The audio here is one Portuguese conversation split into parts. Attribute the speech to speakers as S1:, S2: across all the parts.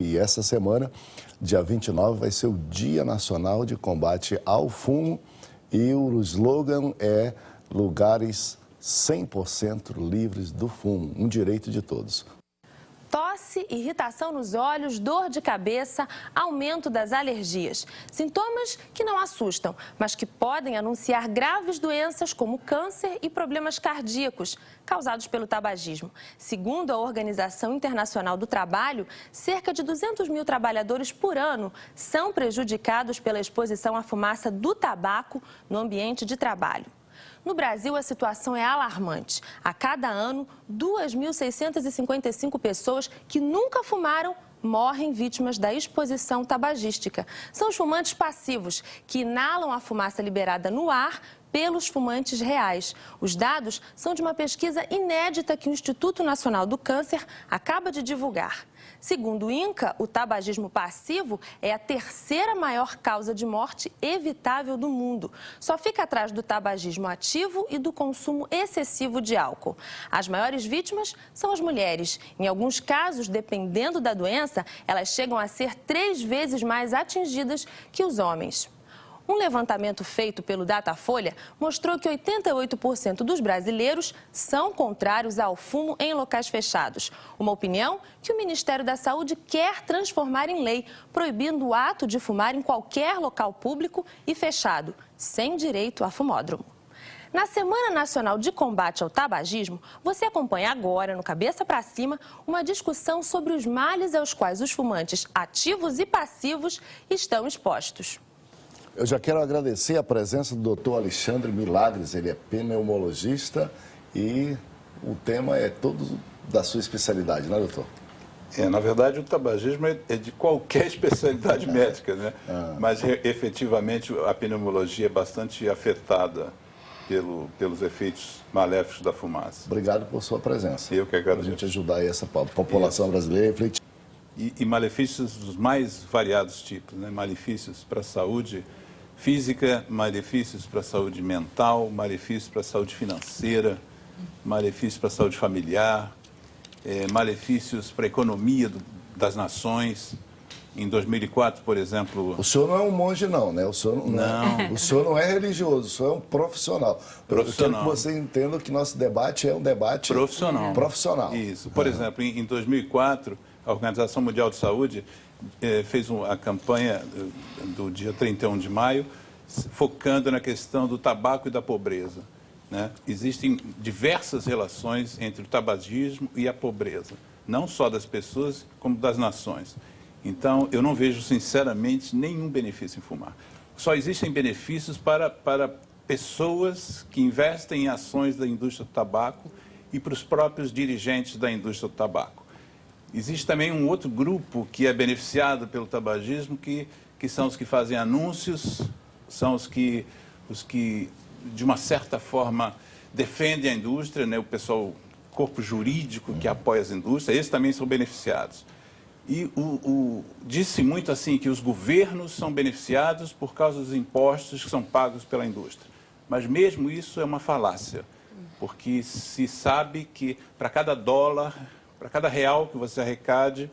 S1: E essa semana, dia 29, vai ser o Dia Nacional de Combate ao Fumo e o slogan é lugares 100% livres do fumo, um direito de todos.
S2: Tosse, irritação nos olhos, dor de cabeça, aumento das alergias. Sintomas que não assustam, mas que podem anunciar graves doenças como câncer e problemas cardíacos causados pelo tabagismo. Segundo a Organização Internacional do Trabalho, cerca de 200 mil trabalhadores por ano são prejudicados pela exposição à fumaça do tabaco no ambiente de trabalho. No Brasil, a situação é alarmante. A cada ano, 2.655 pessoas que nunca fumaram morrem vítimas da exposição tabagística. São os fumantes passivos, que inalam a fumaça liberada no ar pelos fumantes reais. Os dados são de uma pesquisa inédita que o Instituto Nacional do Câncer acaba de divulgar. Segundo o INCA, o tabagismo passivo é a terceira maior causa de morte evitável do mundo. Só fica atrás do tabagismo ativo e do consumo excessivo de álcool. As maiores vítimas são as mulheres. Em alguns casos, dependendo da doença, elas chegam a ser 3 vezes mais atingidas que os homens. Um levantamento feito pelo Datafolha mostrou que 88% dos brasileiros são contrários ao fumo em locais fechados. Uma opinião que o Ministério da Saúde quer transformar em lei, proibindo o ato de fumar em qualquer local público e fechado, sem direito a fumódromo. Na Semana Nacional de Combate ao Tabagismo, você acompanha agora, no Cabeça pra Cima, uma discussão sobre os males aos quais os fumantes ativos e passivos estão expostos.
S1: Eu já quero agradecer a presença do Dr. Alexandre Milagres, ele é pneumologista e o tema é todo da sua especialidade, né, doutor?
S3: Na verdade, o tabagismo é de qualquer especialidade médica, né? Mas, efetivamente, a pneumologia é bastante afetada pelos efeitos maléficos da fumaça.
S1: Obrigado por sua presença.
S3: Eu que agradeço.
S1: Para a gente ajudar aí essa população brasileira a refletir.
S3: E malefícios dos mais variados tipos, né? Malefícios para a saúde física, malefícios para a saúde mental, malefícios para a saúde financeira, malefícios para a saúde familiar, malefícios para a economia das nações. Em 2004, por exemplo...
S1: O senhor não é um monge, não, né? O senhor não. O senhor não é religioso, o senhor é um profissional. Eu quero que você entenda que nosso debate é um debate profissional.
S3: Isso. Por exemplo, em 2004, a Organização Mundial de Saúde fez a campanha do dia 31 de maio, focando na questão do tabaco e da pobreza, né? Existem diversas relações entre o tabagismo e a pobreza, não só das pessoas, como das nações. Então, eu não vejo, sinceramente, nenhum benefício em fumar. Só existem benefícios para pessoas que investem em ações da indústria do tabaco e para os próprios dirigentes da indústria do tabaco. Existe também um outro grupo que é beneficiado pelo tabagismo, que são os que fazem anúncios, são os que, de uma certa forma, defendem a indústria, né? O pessoal, corpo jurídico que apoia as indústrias, esses também são beneficiados. E disse muito assim que os governos são beneficiados por causa dos impostos que são pagos pela indústria. Mas mesmo isso é uma falácia, porque se sabe que para cada dólar, para cada real que você arrecade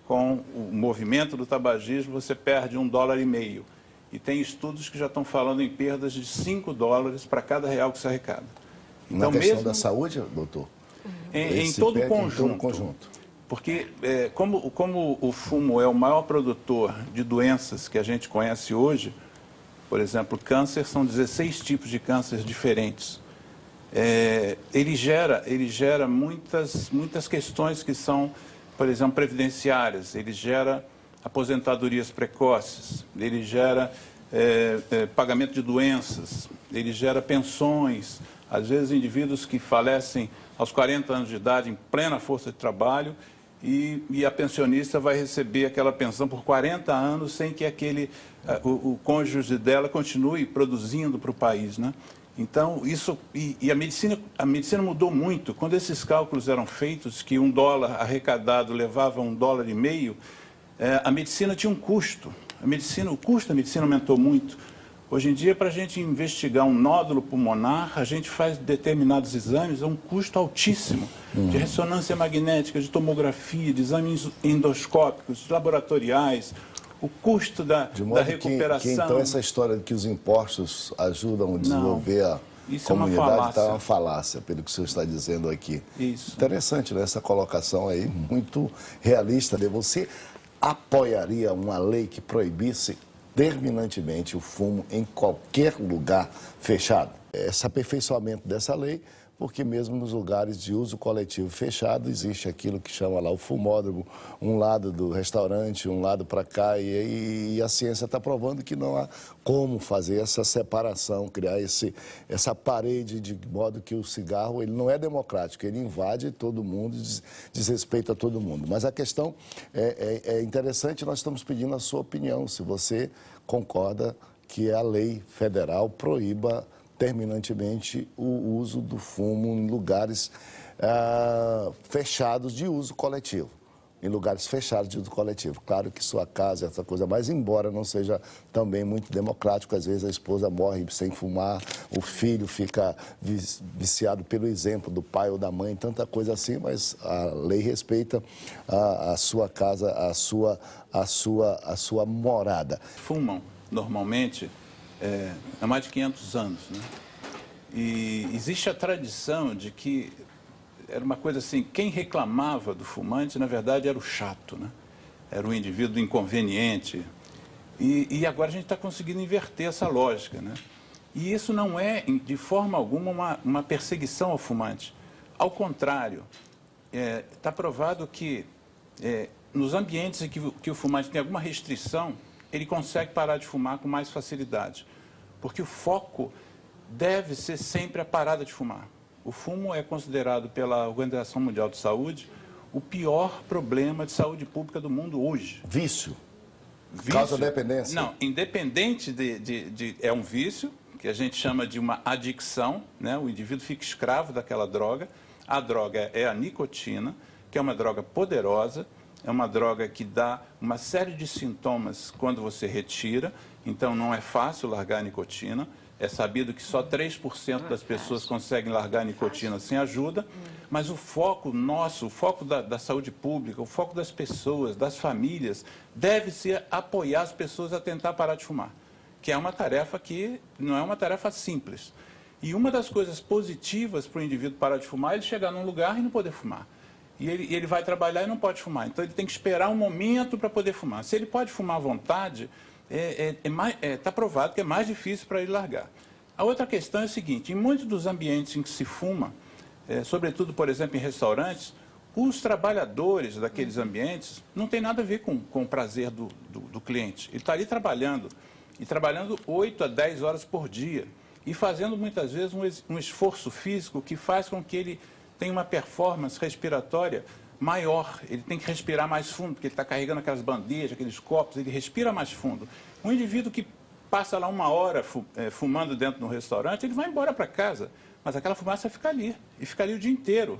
S3: com o movimento do tabagismo, você perde $1,50. E tem estudos que já estão falando em perdas de $5 para cada real que se arrecada.
S1: Então, na questão da saúde, doutor?
S3: Em todo o conjunto. Porque como o fumo é o maior produtor de doenças que a gente conhece hoje, por exemplo, câncer, são 16 tipos de câncer diferentes. Ele gera muitas questões que são, por exemplo, previdenciárias, ele gera aposentadorias precoces, ele gera pagamento de doenças, ele gera pensões, às vezes indivíduos que falecem aos 40 anos de idade em plena força de trabalho e a pensionista vai receber aquela pensão por 40 anos sem que o cônjuge dela continue produzindo para o país, né? Então, a medicina mudou muito. Quando esses cálculos eram feitos, que $1 arrecadado levava $1,50, a medicina tinha um custo. O custo da medicina aumentou muito. Hoje em dia, para a gente investigar um nódulo pulmonar, a gente faz determinados exames a um custo altíssimo, de ressonância magnética, de tomografia, de exames endoscópicos, laboratoriais, o custo da recuperação.
S1: Que então essa história de que os impostos ajudam a desenvolver a comunidade está uma falácia, pelo que o senhor está dizendo aqui.
S3: Isso.
S1: Interessante, né? Essa colocação aí, muito realista. Você apoiaria uma lei que proibisse terminantemente o fumo em qualquer lugar fechado? Esse aperfeiçoamento dessa lei, porque mesmo nos lugares de uso coletivo fechado, existe aquilo que chama lá o fumódromo, um lado do restaurante, um lado para cá, e a ciência está provando que não há como fazer essa separação, criar essa parede de modo que o cigarro ele não é democrático, ele invade todo mundo, desrespeita todo mundo. Mas a questão é interessante, nós estamos pedindo a sua opinião, se você concorda que a lei federal proíba terminantemente o uso do fumo em lugares fechados de uso coletivo. Em lugares fechados de uso coletivo. Claro que sua casa é essa coisa, mas embora não seja também muito democrático, às vezes a esposa morre sem fumar, o filho fica viciado pelo exemplo do pai ou da mãe, tanta coisa assim, mas a lei respeita a sua casa, a sua morada.
S3: Fumam, normalmente, há mais de 500 anos, né? E existe a tradição de que era uma coisa assim, quem reclamava do fumante, na verdade, era o chato, né? Era o indivíduo inconveniente. E agora a gente está conseguindo inverter essa lógica, né? E isso não é, de forma alguma, uma perseguição ao fumante. Ao contrário, está provado que nos ambientes em que o fumante tem alguma restrição, ele consegue parar de fumar com mais facilidade. Porque o foco deve ser sempre a parada de fumar. O fumo é considerado pela Organização Mundial de Saúde o pior problema de saúde pública do mundo hoje.
S1: Vício? Causa dependência?
S3: Não, independente é um vício, que a gente chama de uma adicção, né? O indivíduo fica escravo daquela droga. A droga é a nicotina, que é uma droga poderosa, é uma droga que dá uma série de sintomas quando você retira, então não é fácil largar a nicotina. É sabido que só 3% das pessoas conseguem largar a nicotina sem ajuda, mas o foco nosso, o foco da saúde pública, o foco das pessoas, das famílias, deve ser apoiar as pessoas a tentar parar de fumar, que é uma tarefa que não é uma tarefa simples. E uma das coisas positivas para o indivíduo parar de fumar é ele chegar num lugar e não poder fumar. E ele vai trabalhar e não pode fumar, então ele tem que esperar um momento para poder fumar. Se ele pode fumar à vontade, está provado que é mais difícil para ele largar. A outra questão é a seguinte, em muitos dos ambientes em que se fuma, sobretudo, por exemplo, em restaurantes, os trabalhadores daqueles ambientes não tem nada a ver com o prazer do cliente. Ele está ali trabalhando, e trabalhando 8 a 10 horas por dia, e fazendo muitas vezes um esforço físico que faz com que ele tenha uma performance respiratória maior, ele tem que respirar mais fundo, porque ele está carregando aquelas bandejas, aqueles copos, ele respira mais fundo. Um indivíduo que passa lá 1 hora fumando dentro de um restaurante, ele vai embora para casa, mas aquela fumaça fica ali, e fica ali o dia inteiro.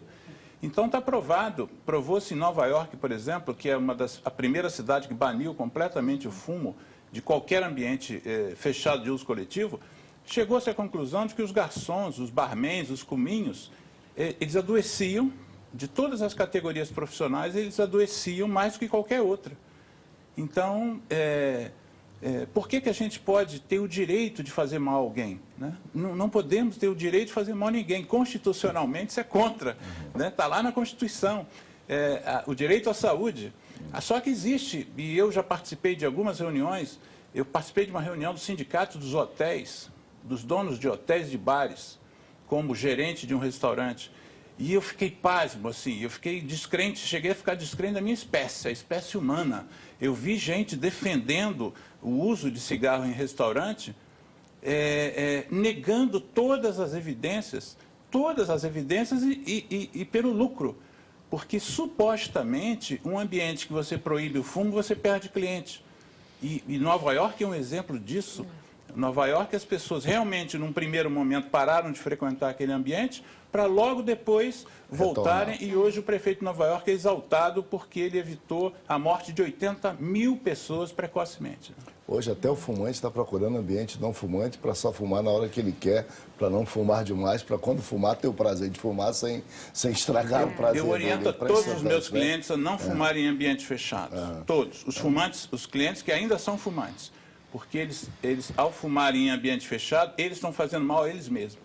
S3: Então está provado, provou-se em Nova York, por exemplo, que é a primeira cidade que baniu completamente o fumo de qualquer ambiente fechado de uso coletivo, chegou-se à conclusão de que os garçons, os barmans, os cominhos, eles adoeciam. De todas as categorias profissionais, eles adoeciam mais do que qualquer outra. Então, por que a gente pode ter o direito de fazer mal a alguém? Né? Não podemos ter o direito de fazer mal a ninguém. Constitucionalmente, isso é contra. Está lá na Constituição. O direito à saúde. Só que existe, e eu já participei de algumas reuniões, eu participei de uma reunião do sindicato dos hotéis, dos donos de hotéis e de bares, como gerente de um restaurante. E eu fiquei pasmo, assim, eu fiquei descrente, cheguei a ficar descrente da minha espécie, a espécie humana. Eu vi gente defendendo o uso de cigarro em restaurante, negando todas as evidências e pelo lucro. Porque, supostamente, um ambiente que você proíbe o fumo, você perde cliente. E Nova York é um exemplo disso. Nova York, as pessoas realmente, num primeiro momento, pararam de frequentar aquele ambiente para logo depois voltarem. E hoje o prefeito de Nova York é exaltado porque ele evitou a morte de 80 mil pessoas precocemente.
S1: Hoje até o fumante está procurando ambiente não fumante para só fumar na hora que ele quer, para não fumar demais, para quando fumar ter o prazer de fumar sem estragar o prazer.
S3: Eu oriento
S1: dele.
S3: a todos os meus
S1: Né?
S3: clientes a não fumarem em ambientes fechados. Todos. Os fumantes, os clientes que ainda são fumantes. Porque eles, ao fumarem em ambiente fechado, eles estão fazendo mal a eles mesmos.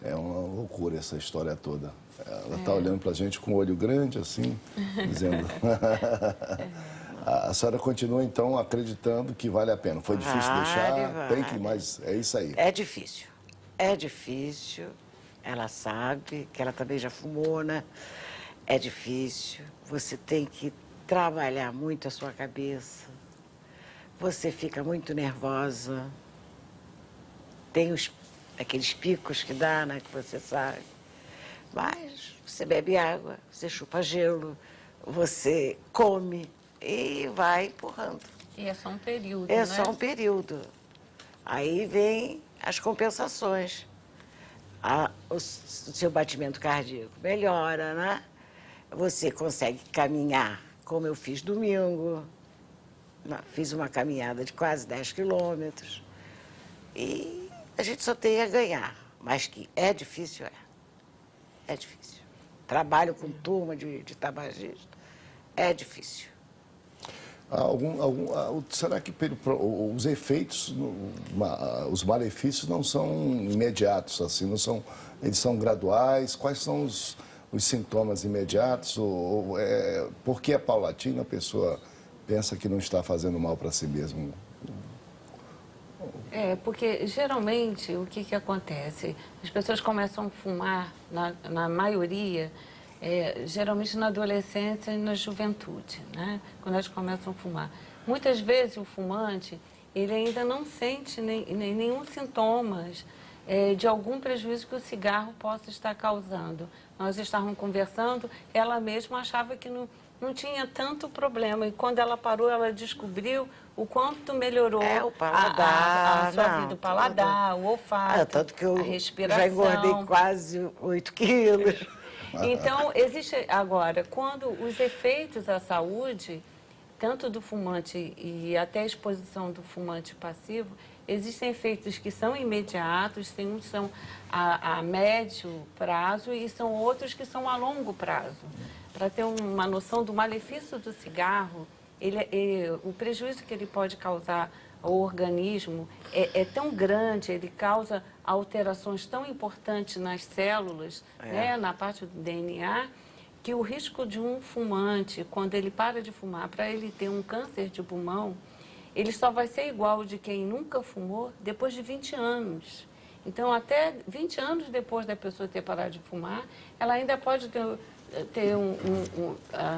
S1: É uma loucura essa história toda. Ela está olhando para a gente com o olho grande, assim, dizendo... A senhora continua, então, acreditando que vale a pena. Foi difícil deixar, tem que, mas é isso aí.
S4: É difícil. É difícil. Ela sabe que ela também já fumou, né? É difícil. Você tem que trabalhar muito a sua cabeça. Você fica muito nervosa. Tem aqueles picos que dá, né? Que você sabe. Mas você bebe água, você chupa gelo, você come e vai empurrando.
S5: E é só um período,
S4: É
S5: né?
S4: só um período. Aí vem as compensações. O seu batimento cardíaco melhora, né? Você consegue caminhar, como eu fiz domingo. Fiz uma caminhada de quase 10 quilômetros. E a gente só tem a ganhar. Mas que é difícil, é. É difícil. Trabalho com turma de tabagista. É difícil.
S1: Será que os efeitos, os malefícios não são imediatos, assim, eles são graduais? Quais são os sintomas imediatos? Por que é paulatino? A pessoa pensa que não está fazendo mal para si mesmo?
S5: Porque geralmente o que acontece? As pessoas começam a fumar, na maioria, geralmente na adolescência e na juventude, né? Quando elas começam a fumar. Muitas vezes o fumante, ele ainda não sente nenhum sintomas de algum prejuízo que o cigarro possa estar causando. Nós estávamos conversando, ela mesma achava que não tinha tanto problema. E quando ela parou, ela descobriu o quanto melhorou
S4: o paladar,
S5: a sua vida, o paladar, o olfato,
S4: tanto que eu
S5: a respiração.
S4: Já engordei quase 8 quilos.
S5: Então, existe agora, quando os efeitos à saúde, tanto do fumante e até a exposição do fumante passivo, existem efeitos que são imediatos, tem uns que são a médio prazo e são outros que são a longo prazo. Para ter uma noção do malefício do cigarro, o prejuízo que ele pode causar ao organismo é tão grande, ele causa alterações tão importantes nas células, né, na parte do DNA, que o risco de um fumante, quando ele para de fumar, para ele ter um câncer de pulmão, ele só vai ser igual de quem nunca fumou depois de 20 anos. Então, até 20 anos depois da pessoa ter parado de fumar, ela ainda pode ter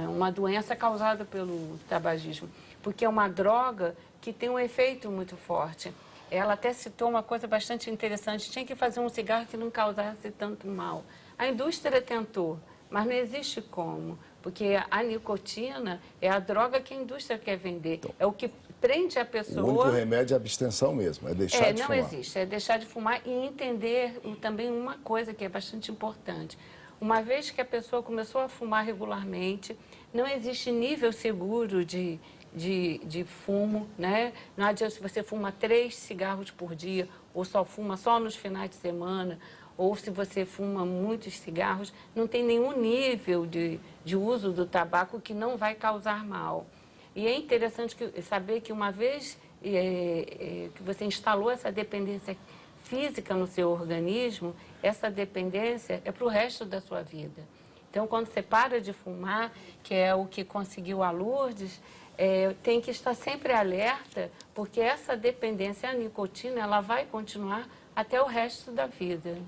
S5: uma doença causada pelo tabagismo, porque é uma droga que tem um efeito muito forte. Ela até citou uma coisa bastante interessante, tinha que fazer um cigarro que não causasse tanto mal. A indústria tentou, mas não existe como, porque a nicotina é a droga que a indústria quer vender, é o que prende a pessoa...
S1: O único remédio é a abstenção mesmo, é deixar de fumar.
S5: Não existe, é deixar de fumar e entender também uma coisa que é bastante importante. Uma vez que a pessoa começou a fumar regularmente, não existe nível seguro de fumo, né? Não adianta se você fuma 3 cigarros por dia, ou só fuma só nos finais de semana, ou se você fuma muitos cigarros, não tem nenhum nível de uso do tabaco que não vai causar mal. E é interessante saber que uma vez que você instalou essa dependência física no seu organismo, essa dependência é para o resto da sua vida. Então, quando você para de fumar, que é o que conseguiu a Lourdes, tem que estar sempre alerta, porque essa dependência à nicotina, ela vai continuar até o resto da vida.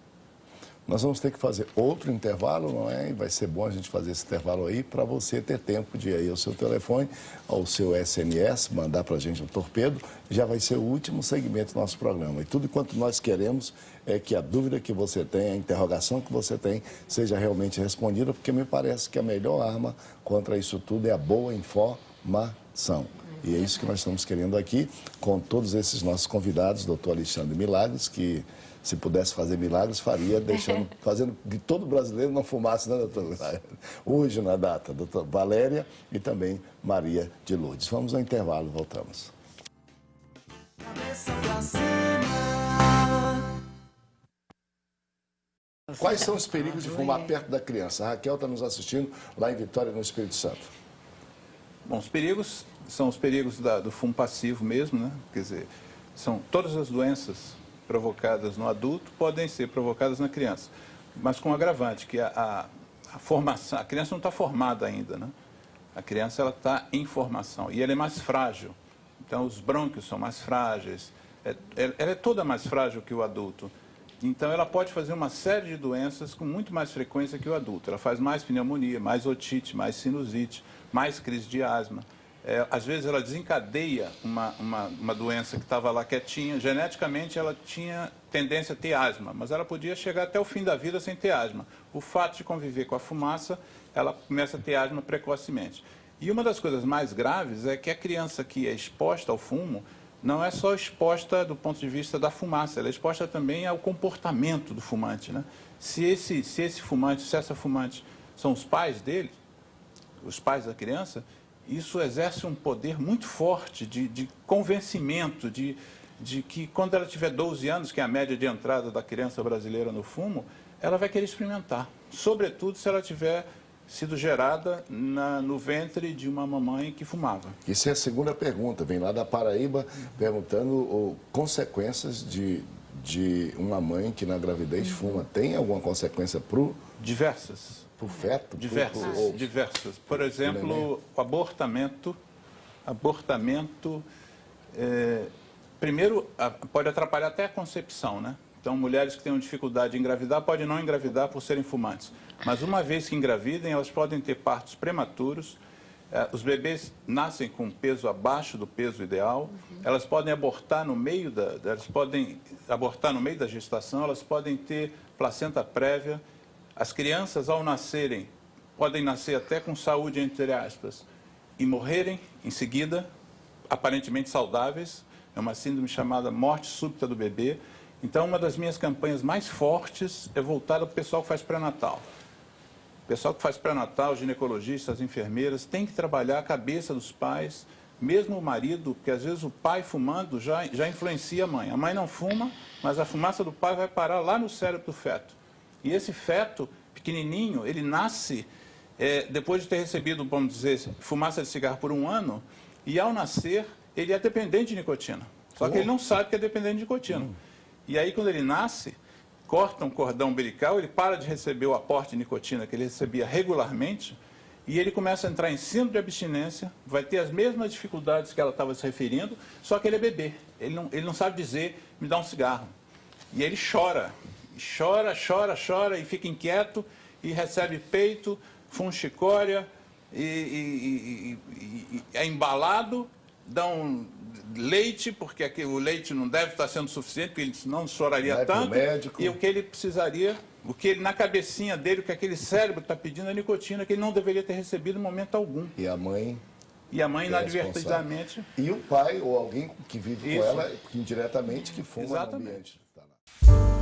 S1: Nós vamos ter que fazer outro intervalo, não é? E vai ser bom a gente fazer esse intervalo aí para você ter tempo de ir aí ao seu telefone, ao seu SMS, mandar para a gente um torpedo. Já vai ser o último segmento do nosso programa. E tudo quanto nós queremos é que a dúvida que você tem, a interrogação que você tem, seja realmente respondida, porque me parece que a melhor arma contra isso tudo é a boa informação. E é isso que nós estamos querendo aqui, com todos esses nossos convidados, doutor Alexandre Milagres, que se pudesse fazer milagres, faria, fazendo que todo brasileiro não fumasse, né, doutor? Hoje, na data, doutor Valéria e também Maria de Lourdes. Vamos ao intervalo, voltamos. Quais são os perigos de fumar perto da criança? A Raquel está nos assistindo lá em Vitória, no Espírito Santo.
S3: Bom, os perigos são os perigos do fumo passivo mesmo, né? Quer dizer, são todas as doenças provocadas no adulto podem ser provocadas na criança, mas com um agravante, que a formação, a criança não está formada ainda, né? A criança ela está em formação e ela é mais frágil. Então, os brônquios são mais frágeis, ela é toda mais frágil que o adulto. Então, ela pode fazer uma série de doenças com muito mais frequência que o adulto. Ela faz mais pneumonia, mais otite, mais sinusite, mais crise de asma. Às vezes, ela desencadeia uma doença que estava lá quietinha. Geneticamente, ela tinha tendência a ter asma, mas ela podia chegar até o fim da vida sem ter asma. O fato de conviver com a fumaça, ela começa a ter asma precocemente. E uma das coisas mais graves é que a criança que é exposta ao fumo não é só exposta do ponto de vista da fumaça, ela é exposta também ao comportamento do fumante, né? Se essa fumante são os pais dele, os pais da criança, isso exerce um poder muito forte de convencimento, de que quando ela tiver 12 anos, que é a média de entrada da criança brasileira no fumo, ela vai querer experimentar, sobretudo se ela tiver sido gerada no ventre de uma mamãe que fumava.
S1: Isso é a segunda pergunta, vem lá da Paraíba, perguntando consequências de uma mãe que na gravidez fuma. Tem alguma consequência para o...
S3: Diversas.
S1: Para o feto?
S3: Diversas. Por exemplo, o abortamento. Primeiro, pode atrapalhar até a concepção, né? Então, mulheres que tenham dificuldade em engravidar podem não engravidar por serem fumantes. Mas uma vez que engravidem, elas podem ter partos prematuros. Os bebês nascem com peso abaixo do peso ideal. Elas podem abortar no meio da gestação. Elas podem ter placenta prévia. As crianças, ao nascerem, podem nascer até com saúde, entre aspas, e morrerem em seguida, aparentemente saudáveis. É uma síndrome chamada morte súbita do bebê. Então, uma das minhas campanhas mais fortes é voltada para o pessoal que faz pré-natal. O pessoal que faz pré-natal, ginecologistas, enfermeiras, tem que trabalhar a cabeça dos pais, mesmo o marido, porque às vezes o pai fumando já influencia a mãe. A mãe não fuma, mas a fumaça do pai vai parar lá no cérebro do feto. E esse feto, pequenininho, ele nasce depois de ter recebido, vamos dizer, fumaça de cigarro por 1 ano, e ao nascer, ele é dependente de nicotina. Só que ele não sabe que é dependente de nicotina. E aí, quando ele nasce, corta um cordão umbilical, ele para de receber o aporte de nicotina que ele recebia regularmente, e ele começa a entrar em síndrome de abstinência, vai ter as mesmas dificuldades que ela estava se referindo, só que ele é bebê. Ele não sabe dizer, me dá um cigarro. E ele chora, e fica inquieto, e recebe peito, funchicória, e é embalado, dão leite, porque o leite não deve estar sendo suficiente, porque ele não choraria tanto. E o que ele precisaria, o que ele, na cabecinha dele, o que aquele cérebro está pedindo é nicotina, que ele não deveria ter recebido em momento algum.
S1: E a mãe
S3: inadvertidamente.
S1: E o pai, ou alguém que vive com ela, indiretamente, que fuma no ambiente.
S3: Exatamente.